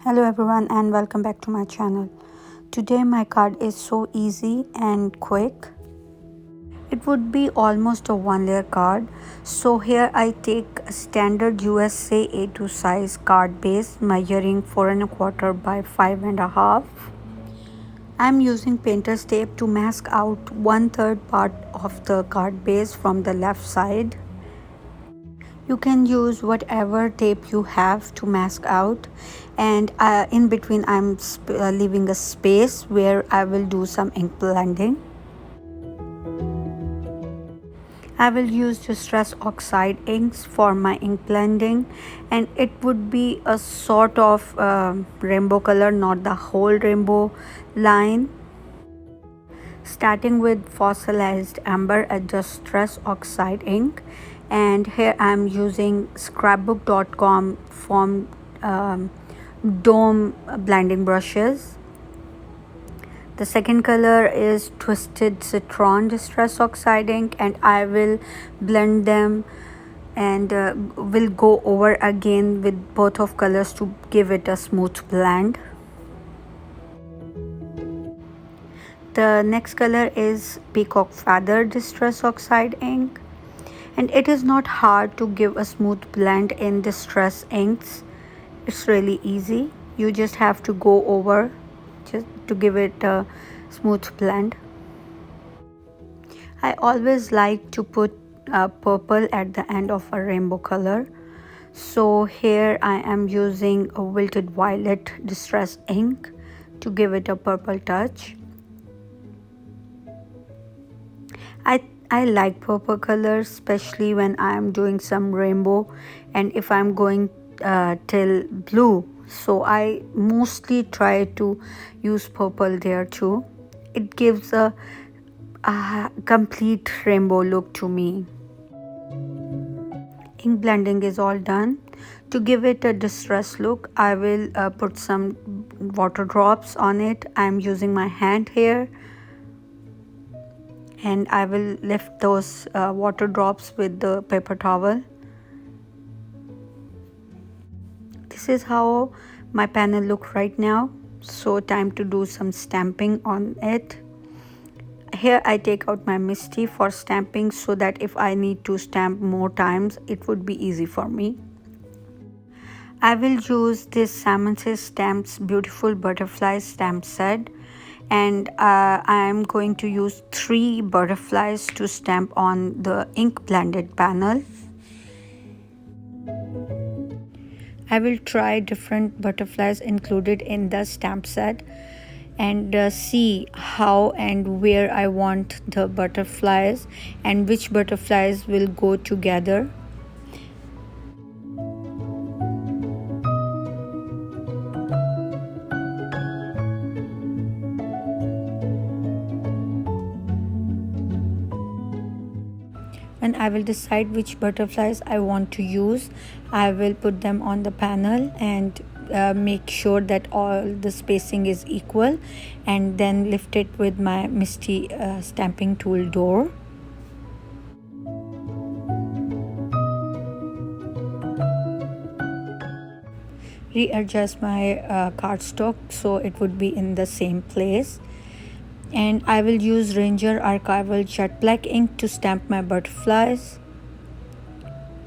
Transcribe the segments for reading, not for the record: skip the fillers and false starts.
Hello everyone and welcome back to my channel. Today my card is so easy and quick. It would be almost a one layer card. So here I take a standard USA A2 size card base measuring 4¼ by 5½. I'm using painter's tape to mask out 1/3 part of the card base from the left side. You can use whatever tape you have to mask out, and in between I'm leaving a space where I will do some ink blending. I will use Distress Oxide inks for my ink blending, and it would be a sort of rainbow color, not the whole rainbow line. Starting with Fossilized Amber at Distress Oxide ink, and here I'm using Scrapbookdotcom foam dome blending brushes. The second color is Twisted Citron Distress Oxide ink, and I will blend them and will go over again with both of colors to give it a smooth blend. The next color is Peacock Feather Distress Oxide ink, and it is not hard to give a smooth blend in distress inks. It's really easy. You just have to go over just to give it a smooth blend. I always like to put purple at the end of a rainbow color. So here I am using a Wilted Violet Distress ink to give it a purple touch. I like purple colors, especially when I am doing some rainbow and if I'm going till blue. So I mostly try to use purple there too. It gives a complete rainbow look to me. Ink blending is all done. To give it a distress look, I will put some water drops on it. I'm using my hand here, and I will lift those water drops with the paper towel. This is how my panel looks right now. So time to do some stamping on it. Here I take out my MISTI for stamping so that if I need to stamp more times, it would be easy for me. I will use this Salmon Says Stamps Beautiful Butterflies stamp set, and I am going to use 3 butterflies to stamp on the ink blended panel. I will try different butterflies included in the stamp set and see how and where I want the butterflies and which butterflies will go together. And I will decide which butterflies I want to use. I will put them on the panel and make sure that all the spacing is equal, and then lift it with my MISTI stamping tool door. Readjust my cardstock so it would be in the same place. And I will use Ranger Archival Jet Black ink to stamp my butterflies.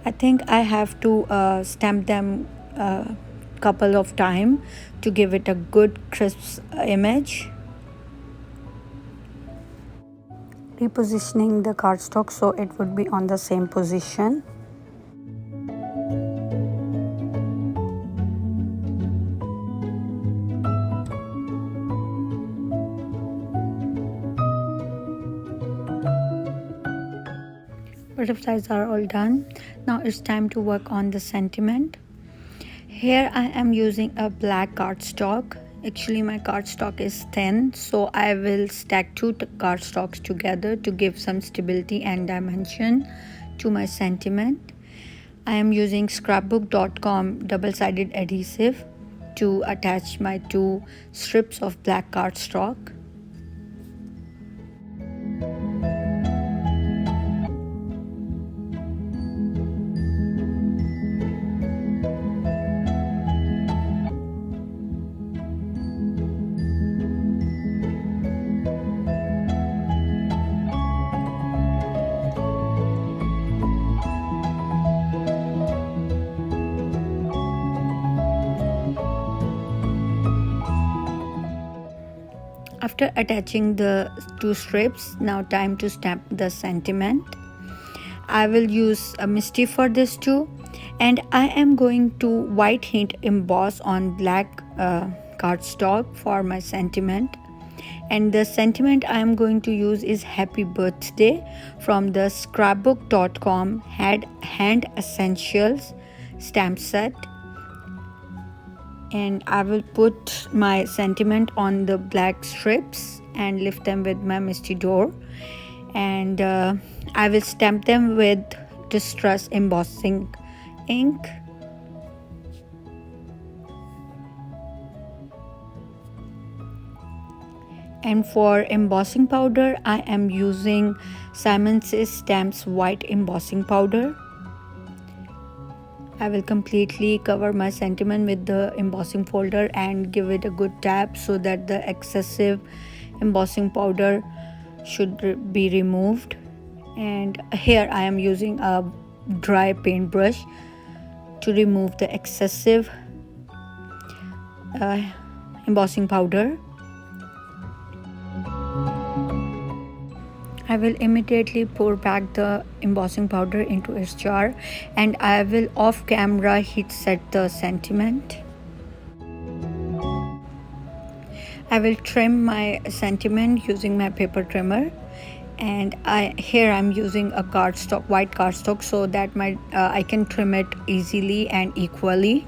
I think I have to stamp them a couple of times to give it a good crisp image. Repositioning the cardstock so it would be on the same position. Butterflies are all done. Now it's time to work on the sentiment. Here I am using a black cardstock. Actually my cardstock is thin, so I will stack 2 cardstocks together to give some stability and dimension to my sentiment. I am using Scrapbookdotcom double-sided adhesive to attach my 2 strips of black cardstock. After attaching the two strips, now time to stamp the sentiment. I will use a misty for this too, and I am going to white heat emboss on black cardstock for my sentiment. And the sentiment I am going to use is Happy Birthday from the Scrapbookdotcom Hand Essentials stamp set. And I will put my sentiment on the black strips and lift them with my misty door, and I will stamp them with Distress Embossing Ink. And for embossing powder, I am using Simon Says Stamps white embossing powder. I will completely cover my sentiment with the embossing folder and give it a good tap so that the excessive embossing powder should be removed. And here I am using a dry paintbrush to remove the excessive embossing powder. I will immediately pour back the embossing powder into its jar, and I will off camera heat set the sentiment. I will trim my sentiment using my paper trimmer, and here I'm using a white cardstock so that I can trim it easily and equally.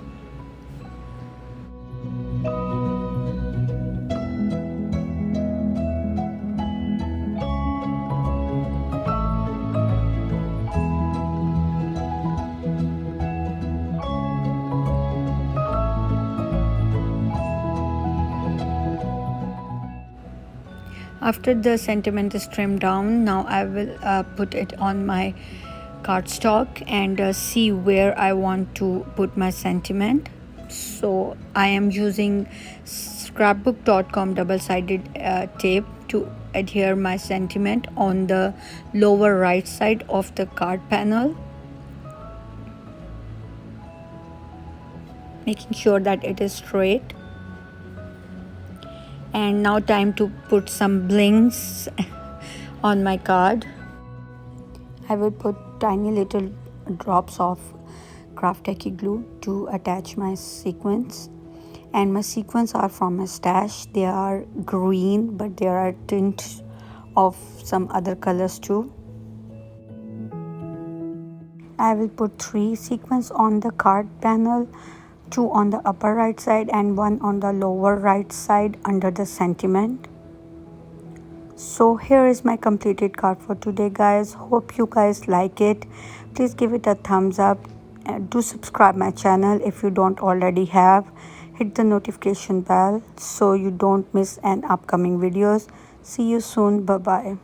After the sentiment is trimmed down, now I will put it on my cardstock and see where I want to put my sentiment. So I am using Scrapbookdotcom double-sided tape to adhere my sentiment on the lower right side of the card panel, making sure that it is straight. And now time to put some blings on my card. I will put tiny little drops of Tacky glue to attach my sequins. And my sequins are from my stash. They are green, but there are tints of some other colors too. I will put 3 sequins on the card panel, 2 on the upper right side and 1 on the lower right side under the sentiment. So here is my completed card for today, guys. Hope you guys like it. Please give it a thumbs up. Do subscribe my channel if you don't already have. Hit the notification bell so you don't miss an upcoming videos. See you soon. Bye bye.